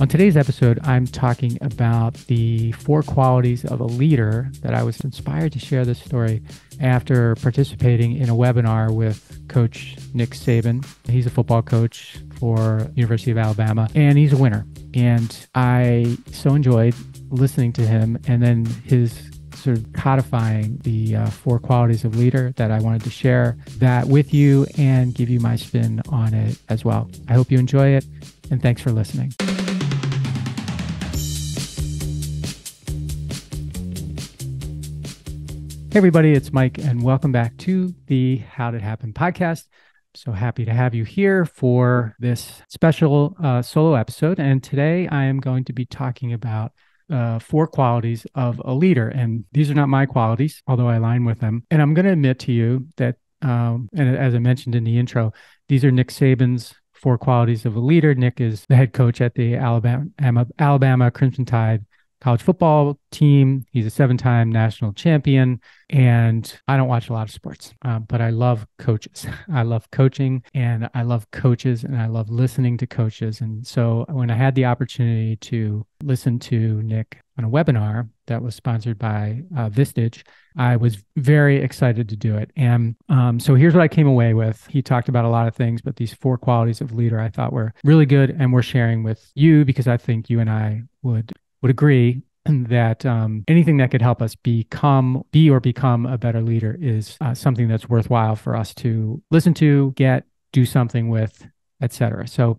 On today's episode, I'm talking about the 4 qualities of a leader that I was inspired to share this story after participating in a webinar with Coach Nick Saban. He's a football coach for University of Alabama, and he's a winner. And I so enjoyed listening to him and then his sort of codifying the 4 qualities of leader that I wanted to share that with you and give you my spin on it as well. I hope you enjoy it, and thanks for listening. Hey everybody, it's Mike, and welcome back to the How Did It Happen podcast. So happy to have you here for this special solo episode. And today I am going to be talking about 4 qualities of a leader. And these are not my qualities, although I align with them. And I'm going to admit to you that, and as I mentioned in the intro, these are Nick Saban's 4 qualities of a leader. Nick is the head coach at the Alabama Crimson Tide college football team. He's a 7-time national champion, and I don't watch a lot of sports, but I love coaches. I love coaching, and I love coaches, and I love listening to coaches. And so when I had the opportunity to listen to Nick on a webinar that was sponsored by Vistage, I was very excited to do it. And so here's what I came away with. He talked about a lot of things, but these 4 qualities of leader I thought were really good, and we're sharing with you because I think you and I would agree that anything that could help us be or become a better leader is something that's worthwhile for us to listen to, do something with, etc. So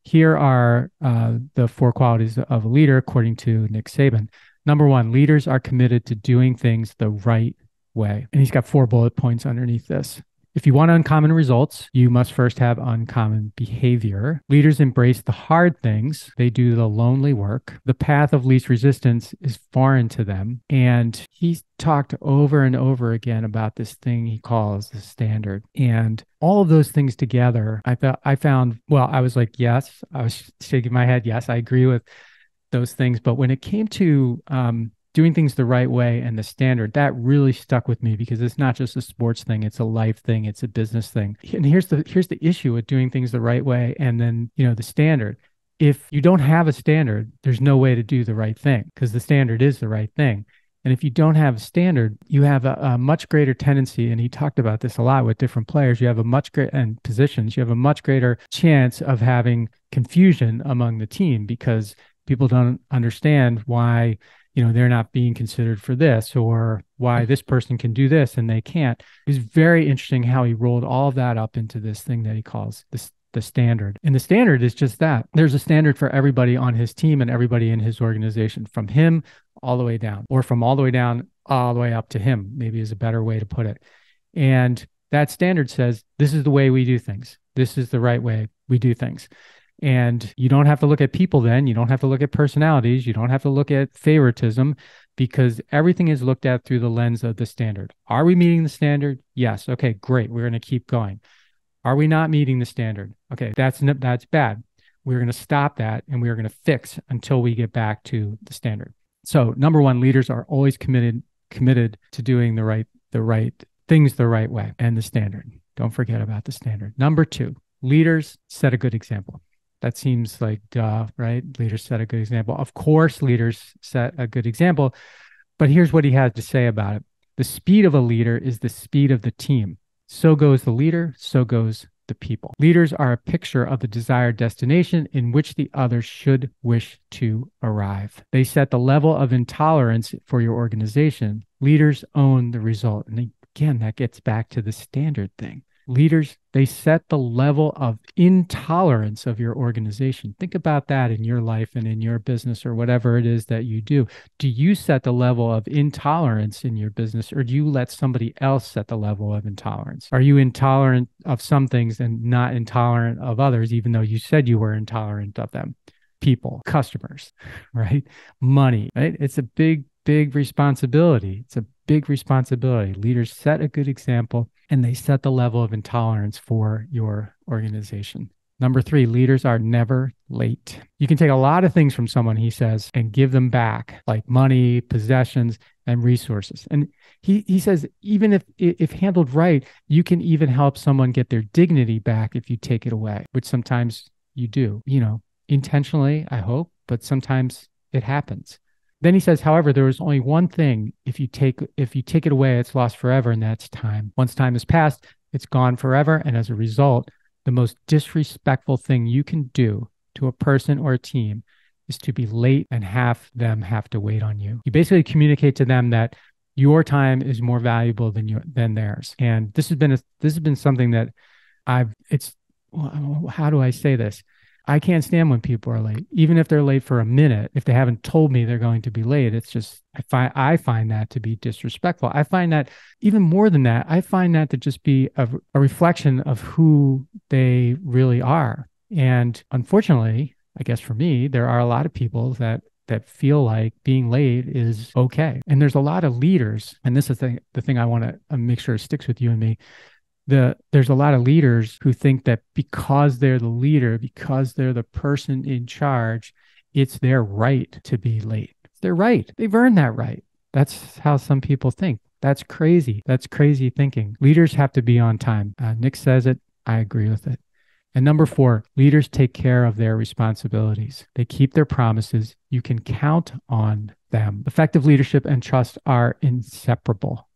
here are the 4 qualities of a leader according to Nick Saban. Number 1, leaders are committed to doing things the right way. And he's got 4 bullet points underneath this. If you want uncommon results, you must first have uncommon behavior. Leaders embrace the hard things. They do the lonely work. The path of least resistance is foreign to them. And he's talked over and over again about this thing he calls the standard. And all of those things together, I was like, yes, I was shaking my head. Yes, I agree with those things. But when it came to doing things the right way and the standard, that really stuck with me because it's not just a sports thing, it's a life thing, it's a business thing. And here's the issue with doing things the right way and then, the standard. If you don't have a standard, there's no way to do the right thing because the standard is the right thing. And if you don't have a standard, you have a much greater tendency, and he talked about this a lot with different players, you have a much greater, and positions, you have a much greater chance of having confusion among the team because people don't understand why they're not being considered for this, or why this person can do this and they can't. It was very interesting how he rolled all of that up into this thing that he calls the standard. And the standard is just that. There's a standard for everybody on his team and everybody in his organization, from him all the way down, or from all the way down, all the way up to him, maybe is a better way to put it. And that standard says, this is the way we do things. This is the right way we do things. And you don't have to look at people then. You don't have to look at personalities. You don't have to look at favoritism because everything is looked at through the lens of the standard. Are we meeting the standard? Yes. Okay, great. We're going to keep going. Are we not meeting the standard? Okay, that's bad. We're going to stop that and we're going to fix until we get back to the standard. So number 1, leaders are always committed to doing the right things the right way and the standard. Don't forget about the standard. Number 2, leaders set a good example. That seems like duh, right? Leaders set a good example. Of course, leaders set a good example, but here's what he has to say about it. The speed of a leader is the speed of the team. So goes the leader, so goes the people. Leaders are a picture of the desired destination in which the others should wish to arrive. They set the level of intolerance for your organization. Leaders own the result. And again, that gets back to the standard thing. Leaders, they set the level of intolerance of your organization. Think about that in your life and in your business or whatever it is that you do. Do you set the level of intolerance in your business, or do you let somebody else set the level of intolerance? Are you intolerant of some things and not intolerant of others, even though you said you were intolerant of them? People, customers, right? Money, right? It's a big responsibility. It's a big responsibility. Leaders set a good example and they set the level of intolerance for your organization. Number 3, leaders are never late. You can take a lot of things from someone, he says, and give them back, like money, possessions, and resources. And he says, even if handled right, you can even help someone get their dignity back if you take it away, which sometimes you do. intentionally, I hope, but sometimes it happens. Then he says, however, there is only one thing. If you take it away, it's lost forever, and that's time. Once time has passed, it's gone forever. And as a result, the most disrespectful thing you can do to a person or a team is to be late and have them have to wait on you. You basically communicate to them that your time is more valuable than theirs. And this has been something that how do I say this? I can't stand when people are late, even if they're late for a minute. If they haven't told me they're going to be late, it's just, I find that to be disrespectful. I find that even more than that, I find that to just be a reflection of who they really are. And unfortunately, I guess for me, there are a lot of people that feel like being late is okay. And there's a lot of leaders, and this is the thing I want to make sure sticks with you and me. There's a lot of leaders who think that because they're the leader, because they're the person in charge, it's their right to be late. It's their right. They've earned that right. That's how some people think. That's crazy. That's crazy thinking. Leaders have to be on time. Nick says it. I agree with it. And number 4, leaders take care of their responsibilities. They keep their promises. You can count on them. Effective leadership and trust are inseparable.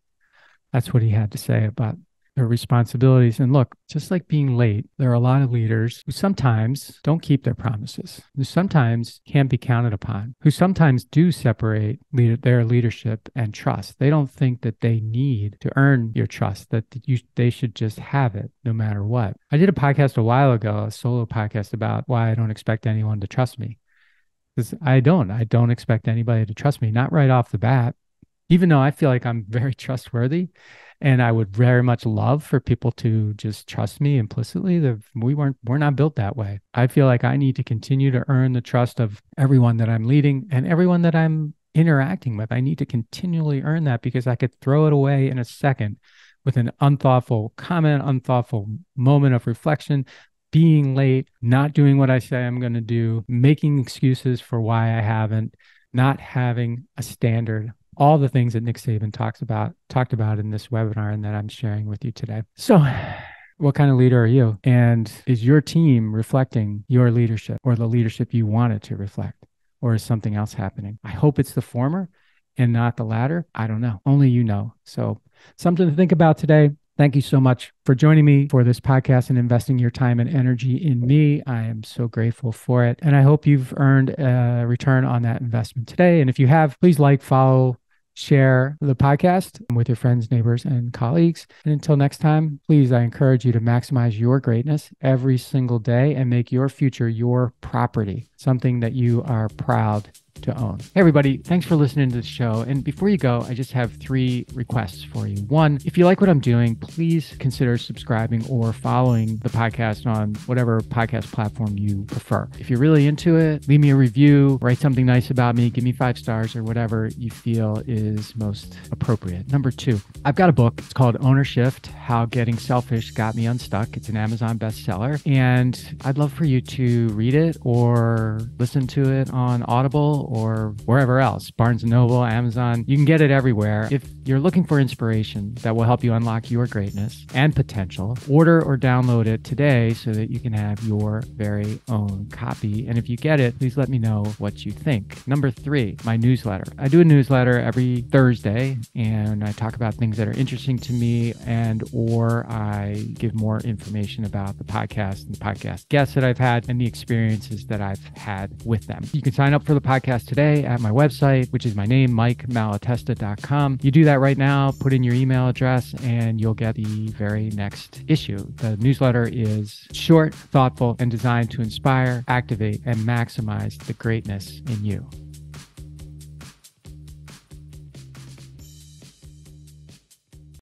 That's what he had to say about their responsibilities. And look, just like being late, there are a lot of leaders who sometimes don't keep their promises, who sometimes can't be counted upon, who sometimes do separate their leadership and trust. They don't think that they need to earn your trust, that they should just have it no matter what. I did a podcast a while ago, a solo podcast about why I don't expect anyone to trust me. Because I don't expect anybody to trust me, not right off the bat, even though I feel like I'm very trustworthy. And I would very much love for people to just trust me implicitly. We're not built that way. I feel like I need to continue to earn the trust of everyone that I'm leading and everyone that I'm interacting with. I need to continually earn that, because I could throw it away in a second with an unthoughtful comment, unthoughtful moment of reflection, being late, not doing what I say I'm going to do, making excuses for why I haven't, not having a standard. All the things that Nick Saban talked about in this webinar and that I'm sharing with you today. So what kind of leader are you? And is your team reflecting your leadership, or the leadership you want it to reflect? Or is something else happening? I hope it's the former and not the latter. I don't know. Only you know. So something to think about today. Thank you so much for joining me for this podcast and investing your time and energy in me. I am so grateful for it. And I hope you've earned a return on that investment today. And if you have, please like, follow, share the podcast with your friends, neighbors, and colleagues. And until next time, please, I encourage you to maximize your greatness every single day and make your future your property, something that you are proud to own. Hey, everybody, thanks for listening to the show. And before you go, I just have 3 requests for you. 1, if you like what I'm doing, please consider subscribing or following the podcast on whatever podcast platform you prefer. If you're really into it, leave me a review, write something nice about me, give me 5 stars or whatever you feel is most appropriate. Number 2, I've got a book. It's called Owner Shift: How Getting Selfish Got Me Unstuck. It's an Amazon bestseller. And I'd love for you to read it or listen to it on Audible or wherever else, Barnes & Noble, Amazon. You can get it everywhere. If you're looking for inspiration that will help you unlock your greatness and potential, order or download it today so that you can have your very own copy. And if you get it, please let me know what you think. Number 3, my newsletter. I do a newsletter every Thursday, and I talk about things that are interesting to me, or I give more information about the podcast and the podcast guests that I've had and the experiences that I've had with them. You can sign up for the podcast today at my website, which is my name, MikeMalatesta.com. You do that right now, put in your email address, and you'll get the very next issue. The newsletter is short, thoughtful, and designed to inspire, activate, and maximize the greatness in you.